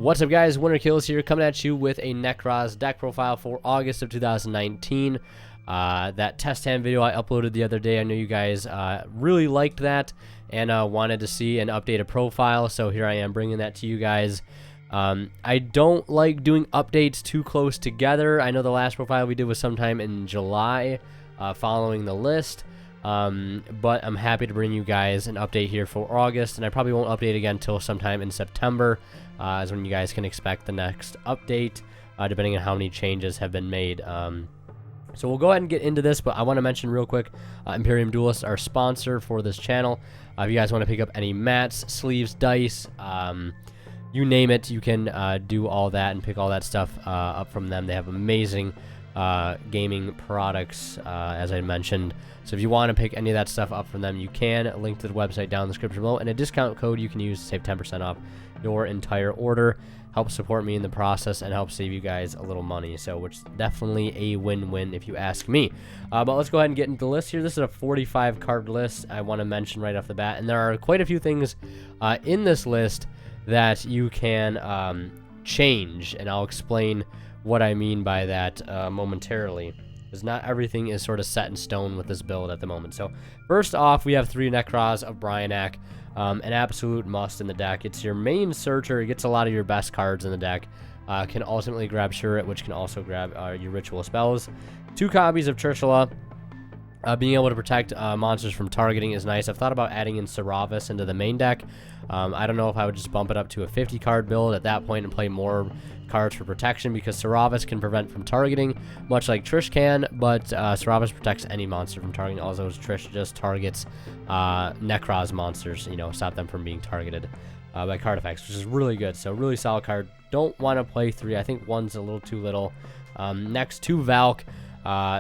What's up, guys? Winter Kills here, coming at you with a Nekroz deck profile for August of 2019. That test hand video I uploaded the other day, I know you guys really liked that and wanted to see an updated profile, so here I am bringing that to you guys. I don't like doing updates too close together. I know the last profile we did was sometime in July, following the list. But I'm happy to bring you guys an update here for August, and I probably won't update again until sometime in September, is when you guys can expect the next update, depending on how many changes have been made. So we'll go ahead and get into this, but I want to mention real quick, Imperium Duelists, our sponsor for this channel. If you guys want to pick up any mats, sleeves, dice, you name it, you can do all that and pick all that stuff up from them. They have amazing gaming products, as I mentioned. So if you want to pick any of that stuff up from them, you can. Link to the website down in the description below, and a discount code you can use to save 10% off your entire order. Help support me in the process and help save you guys a little money, so which is definitely a win-win if you ask me. But let's go ahead and get into the list here. This is a 45 card list I want to mention right off the bat, and there are quite a few things in this list that you can change, and I'll explain what I mean by that momentarily, because not everything is sort of set in stone with this build at the moment. So first off, we have 3 Nekroz of Bryanak, an absolute must in the deck. It's your main searcher. It gets a lot of your best cards in the deck. Can ultimately grab Shuret, which can also grab your ritual spells. 2 copies of Trishula. Being able to protect monsters from targeting is nice. I've thought about adding in Saravis into the main deck. I don't know if I would just bump it up to a 50 card build at that point and play more cards for protection, because Saravis can prevent from targeting, much like Trish can, but Saravis protects any monster from targeting. Also, Trish just targets Nekroz monsters, you know, stop them from being targeted by card effects, which is really good. So really solid card. Don't want to play 3. I think 1's a little too little. Next, 2 Valk.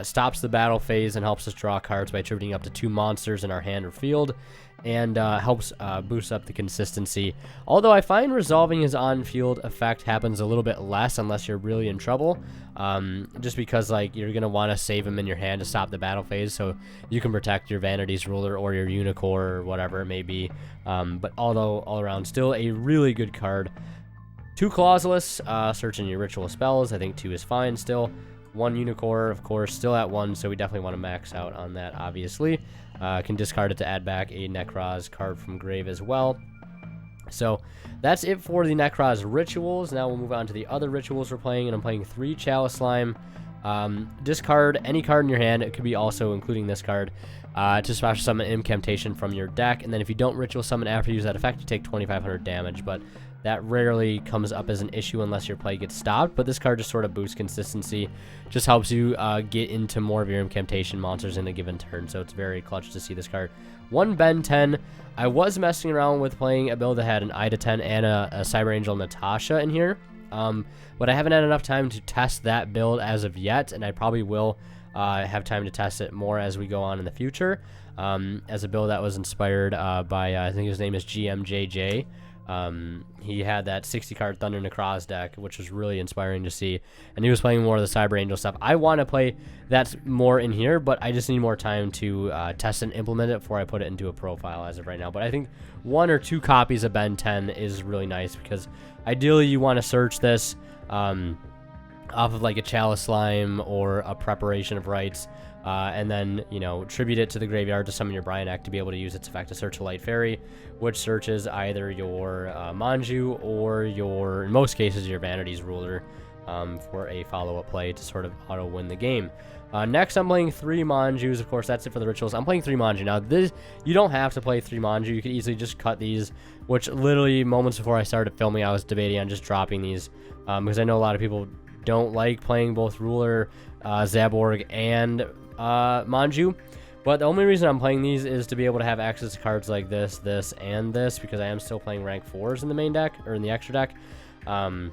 Stops the battle phase and helps us draw cards by attributing up to 2 monsters in our hand or field, and helps boost up the consistency. Although I find resolving his on-field effect happens a little bit less unless you're really in trouble, just because like you're going to want to save him in your hand to stop the battle phase, so you can protect your Vanity's Ruler or your Unicorn or whatever it may be. But although all around still a really good card. 2 Clauseless, searching your ritual spells. I think 2 is fine still. 1 Unicorn, of course, still at 1, so we definitely want to max out on that, obviously. Can discard it to add back a Nekroz card from grave as well. So that's it for the Nekroz rituals. Now we'll move on to the other rituals we're playing, and I'm playing 3 Chalice Slime. Discard any card in your hand. It could be also including this card, to special summon Incantation from your deck, and then if you don't ritual summon after you use that effect, you take 2,500 damage, but that rarely comes up as an issue unless your play gets stopped. But this card just sort of boosts consistency, just helps you get into more of your Incantation monsters in a given turn, so it's very clutch to see this card. 1 Ben 10. I was messing around with playing a build that had an Ida 10 and a Cyber Angel Natasha in here, but I haven't had enough time to test that build as of yet, and I probably will have time to test it more as we go on in the future, as a build that was inspired by, I think his name is GMJJ. He had that 60 card Thunder Nekroz deck, which was really inspiring to see, and he was playing more of the Cyber Angel stuff. I want to play that more in here, but I just need more time to test and implement it before I put it into a profile as of right now. But I think 1 or 2 copies of Ben 10 is really nice, because ideally you want to search this off of like a Chalice Slime or a Preparation of Rites, and then, you know, tribute it to the graveyard to summon your Bryanak to be able to use its effect to search a Light Fairy, which searches either your Manju or your, in most cases, your Vanity's Ruler, for a follow-up play to sort of auto-win the game. Next, I'm playing 3 Manjus. Of course, that's it for the rituals. I'm playing 3 Manju. Now, this, you don't have to play 3 Manju. You could easily just cut these, which literally moments before I started filming, I was debating on just dropping these, because I know a lot of people don't like playing both Ruler, Zaborg, and Manju. But the only reason I'm playing these is to be able to have access to cards like this, this, and this, because I am still playing rank 4s in the main deck, or in the extra deck. And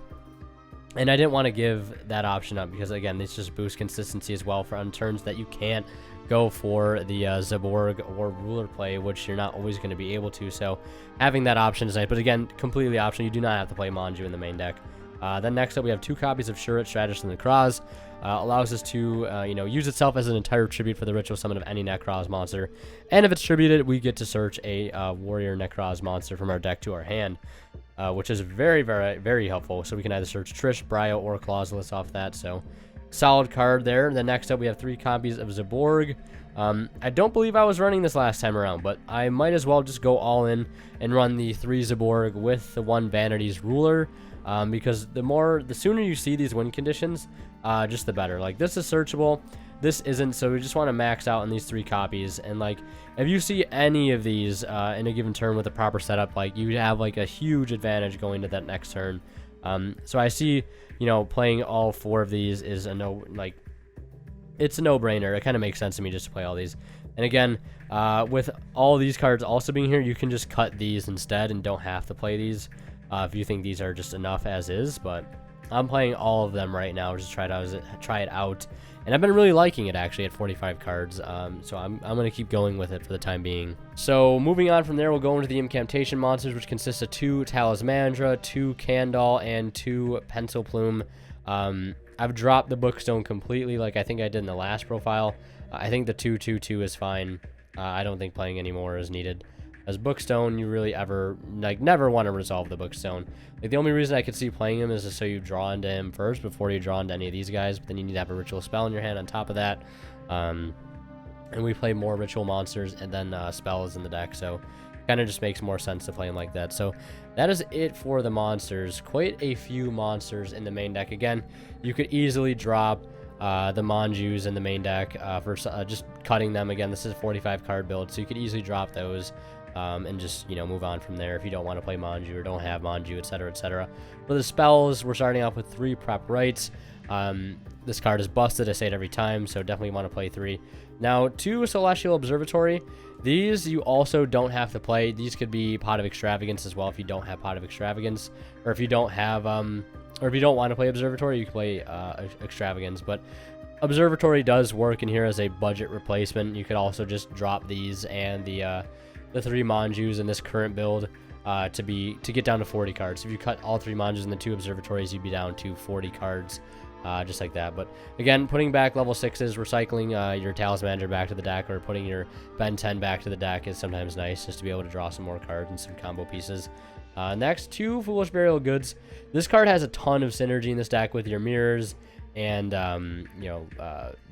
I didn't want to give that option up, because again, this just boosts consistency as well for on turns that you can't go for the Zaborg or Ruler play, which you're not always going to be able to. So having that option is nice, but again, completely optional. You do not have to play Manju in the main deck. Then next up, we have 2 copies of Shuret, Strategist, and Nekroz. Allows us to, use itself as an entire tribute for the ritual summon of any Nekroz monster. And if it's tributed, we get to search a Warrior Nekroz monster from our deck to our hand, which is very, very, very helpful. So we can either search Trish, Bryo, or Clauselus off that. So solid card there. Then next up, we have 3 copies of Zaborg. I don't believe I was running this last time around, but I might as well just go all in and run the 3 Zaborg with the 1 Vanity's Ruler. Because the sooner you see these win conditions, just the better. Like, this is searchable, this isn't, so we just want to max out on these 3 copies. And like, if you see any of these in a given turn with a proper setup, like, you have like a huge advantage going to that next turn. So I see, playing all 4 of these is it's a no-brainer. It kind of makes sense to me just to play all these. And again, with all these cards also being here, you can just cut these instead and don't have to play these. If you think these are just enough as is, but I'm playing all of them right now, just try it out, and I've been really liking it actually at 45 cards. So I'm gonna keep going with it for the time being. So moving on from there, we'll go into the Incantation Monsters, which consists of 2 Talismandra, 2 Candle, and 2 Pencil Plume. I've dropped the Bookstone completely, like I think I did in the last profile. I think the 2/2/2 is fine. I don't think playing any more is needed. As Bookstone, you really never want to resolve the Bookstone. Like, the only reason I could see playing him is just so you draw into him first before you draw into any of these guys, but then you need to have a ritual spell in your hand on top of that. And we play more ritual monsters and then spells in the deck, so kind of just makes more sense to play him like that. So that is it for the monsters. Quite a few monsters in the main deck. Again, you could easily drop the Manjus in the main deck for just cutting them. Again, this is a 45 card build, so you could easily drop those. And just, move on from there if you don't want to play Manju or don't have Manju, etc., etc. For the spells, we're starting off with 3 Prep Rites. This card is busted, I say it every time, so definitely want to play 3. Now, 2 Celestial Observatory. These you also don't have to play. These could be Pot of Extravagance as well if you don't have Pot of Extravagance, or if you don't have, or if you don't want to play Observatory, you can play Extravagance. But Observatory does work in here as a budget replacement. You could also just drop these and the 3 Manjus in this current build to get down to 40 cards. If you cut all 3 Manjus and the 2 Observatories, you'd be down to 40 cards, just like that. But again, putting back level 6s, recycling your Talismandra back to the deck, or putting your Ben 10 back to the deck is sometimes nice, just to be able to draw some more cards and some combo pieces. Next, 2 Foolish Burial Goods. This card has a ton of synergy in this deck with your mirrors and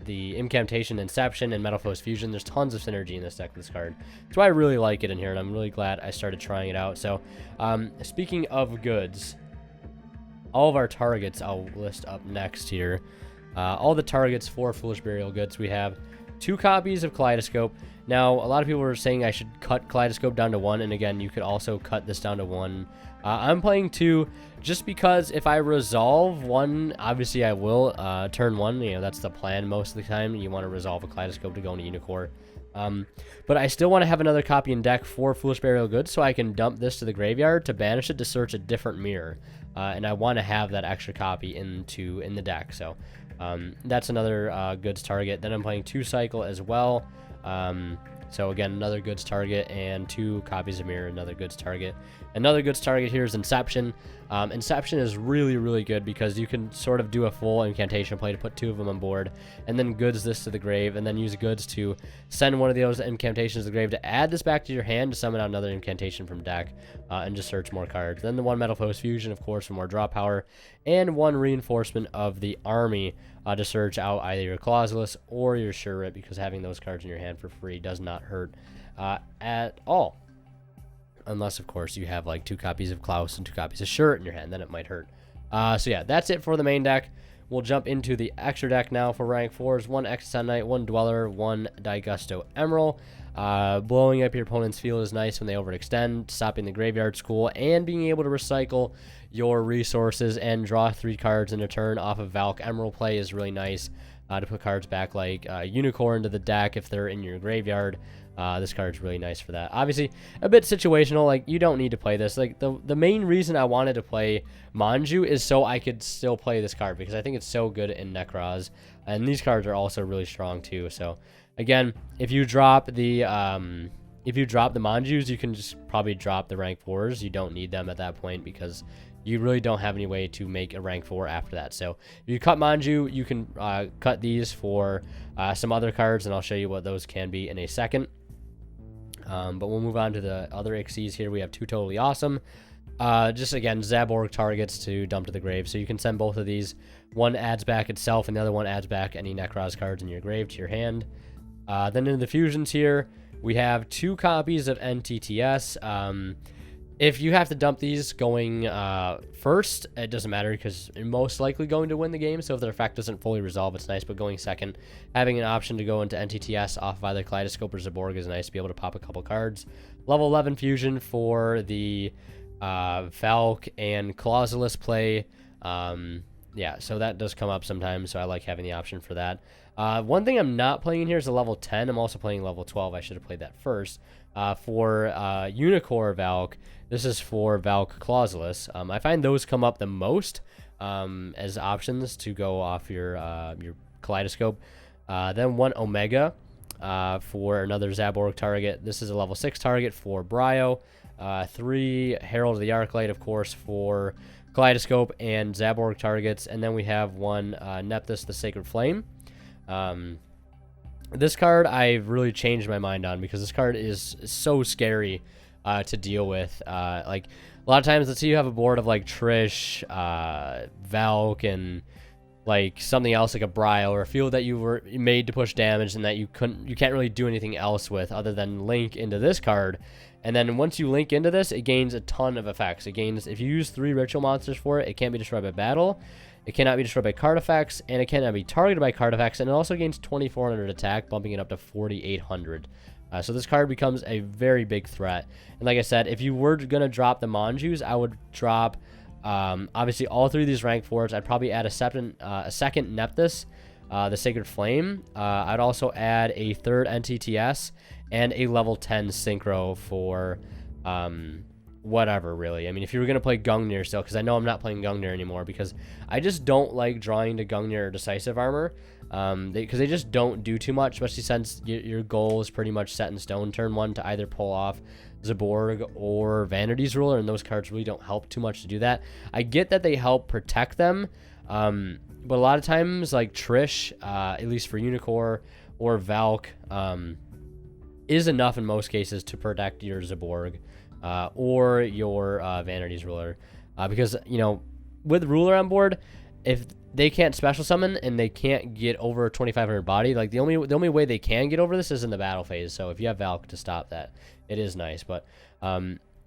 the Incantation Inception and Metal Foes Fusion. There's tons of synergy in this deck with this card. That's why I really like it in here, and I'm really glad I started trying it out. So speaking of goods, all of our targets I'll list up next here. All the targets for Foolish Burial Goods. We have 2 copies of Kaleidoscope. Now, a lot of people are saying I should cut Kaleidoscope down to 1, and again, you could also cut this down to 1. I'm playing 2 just because if I resolve 1, obviously I will. Turn 1, that's the plan most of the time. You want to resolve a Kaleidoscope to go into Unicore. But I still want to have another copy in deck for Foolish Burial Goods, so I can dump this to the graveyard to banish it to search a different mirror. And I want to have that extra copy in the deck. So that's another goods target. Then I'm playing 2 Cycle as well. So again, another goods target, and 2 copies of Mirror, another goods target. Another goods target here is Inception. Inception is really, really good because you can sort of do a full incantation play to put 2 of them on board, and then goods this to the grave, and then use goods to send one of those incantations to the grave to add this back to your hand to summon out another incantation from deck, and just search more cards. Then the 1 Metal Foes Fusion, of course, for more draw power, and 1 Reinforcement of the Army to search out either your Clauselus or your Shuret, because having those cards in your hand for free does not hurt at all. Unless, of course, you have like 2 copies of Klaus and 2 copies of Shuret in your hand, then it might hurt. So yeah, that's it for the main deck. We'll jump into the extra deck now for rank 4s. 1 Extant Knight, 1 Dweller, 1 Daigusto Emerald. Blowing up your opponent's field is nice when they overextend, stopping the graveyard school, and being able to recycle your resources and draw 3 cards in a turn off of Valk Emerald play is really nice. To put cards back like Unicorn into the deck if they're in your graveyard. This card's really nice for that. Obviously, a bit situational. Like, you don't need to play this. Like, the main reason I wanted to play Manju is so I could still play this card, because I think it's so good in Nekroz. And these cards are also really strong too. So, again, if you drop the Manjus, you can just probably drop the rank 4s. You don't need them at that point because you really don't have any way to make a rank 4 after that. So if you cut Manju, you can cut these for some other cards, and I'll show you what those can be in a second. But we'll move on to the other Ixies here. We have two totally awesome. Just again, Zaborg targets to dump to the grave. So you can send both of these. One adds back itself, and the other one adds back any Nekroz cards in your grave to your hand. Then in the fusions here, we have 2 copies of NTTS. If you have to dump these going first, it doesn't matter because you're most likely going to win the game. So if their effect doesn't fully resolve, it's nice. But going second, having an option to go into NTTS off of either Kaleidoscope or Zaborg is nice to be able to pop a couple cards. Level 11 fusion for the Valk and Chalice play. Yeah, so that does come up sometimes. So I like having the option for that. One thing I'm not playing in here is a level 10. I'm also playing level 12. I should have played that first. For Unicorn Valk, this is for Valk Chalice. I find those come up the most as options to go off your Kaleidoscope. Then 1 Omega for another Zaborg target. This is a level 6 target for Brio. 3 Herald of the Arclight, of course, for Kaleidoscope and Zaborg targets. And then we have 1 Leptis, the Sacred Flame. This card I've really changed my mind on because this card is so scary to deal with. Like a lot of times, let's say you have a board of like Trish, Valk, and like something else like a Brio or a field that you were made to push damage and that you can't really do anything else with other than link into this card. And then once you link into this, it gains a ton of effects. It gains, if you use 3 ritual monsters for it, it can't be destroyed by battle. It cannot be destroyed by card effects, and it cannot be targeted by card effects, and it also gains 2400 attack, bumping it up to 4800. So this card becomes a very big threat. And like I said, if you were going to drop the Manjus, I would drop, obviously, all 3 of these rank 4s. I'd probably add a second Leptis, the Sacred Flame. I'd also add a 3rd NTTS and a level 10 Synchro for whatever, really. I mean, if you were going to play Gungnir still, because I know I'm not playing Gungnir anymore because I just don't like drawing to Gungnir or Decisive Armor because they just don't do too much, especially since your goal is pretty much set in stone turn 1 to either pull off Zaborg or Vanity's Ruler, and those cards really don't help too much to do that. I get that they help protect them, but a lot of times, like Trish, at least for Unicorn or Valk, is enough in most cases to protect your Zaborg or your Vanity's Ruler. Because, you know, with Ruler on board, if they can't special summon and they can't get over 2500 body, like the only way they can get over this is in the battle phase. So if you have Valk to stop that, it is nice. But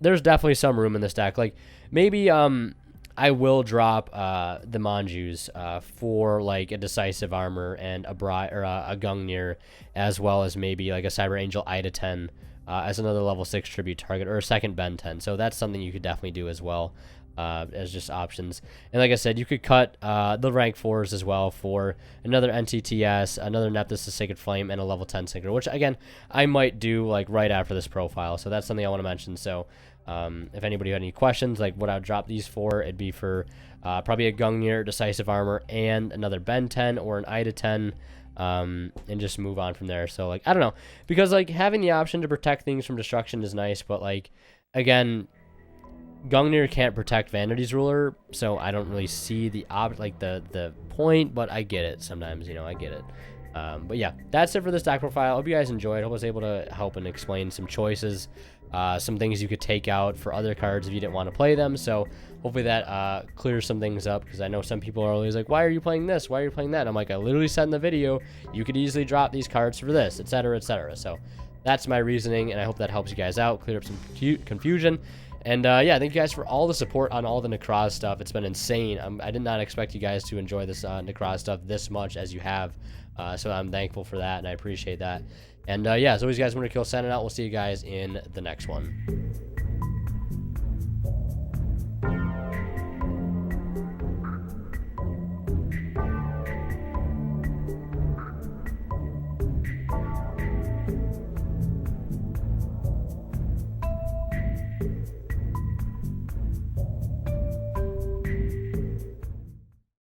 there's definitely some room in this deck. Like maybe I will drop the Manjus for like a Decisive Armor and a Gungnir, as well as maybe like a Cyber Angel Ida 10 as another level 6 tribute target, or a second Ben 10. So that's something you could definitely do as well as just options. And like I said, you could cut the rank 4s as well for another NTTS, another Leptis, the Sacred Flame, and a level 10 Synchro, which again, I might do like right after this profile. So that's something I want to mention. So if anybody had any questions, like what I would drop these for, it'd be for probably a Gungnir, Decisive Armor, and another Ben 10 or an Ida 10, and just move on from there. So like, I don't know, because like having the option to protect things from destruction is nice, but like, again, Gungnir can't protect Vanity's Ruler, so I don't really see the point, but I get it sometimes, you know, I get it. But yeah, that's it for this deck profile. I hope you guys enjoyed. I hope I was able to help and explain some choices, some things you could take out for other cards if you didn't want to play them. So hopefully that clears some things up, because I know some people are always like, why are you playing this? Why are you playing that? And I'm like, I literally said in the video, you could easily drop these cards for this, etc., etc. So that's my reasoning, and I hope that helps you guys out, clear up some confusion. And yeah, thank you guys for all the support on all the Nekroz stuff. It's been insane. I did not expect you guys to enjoy this Nekroz stuff this much as you have. So I'm thankful for that, and I appreciate that. And yeah, as always, guys, Winter Kill signing out. We'll see you guys in the next one.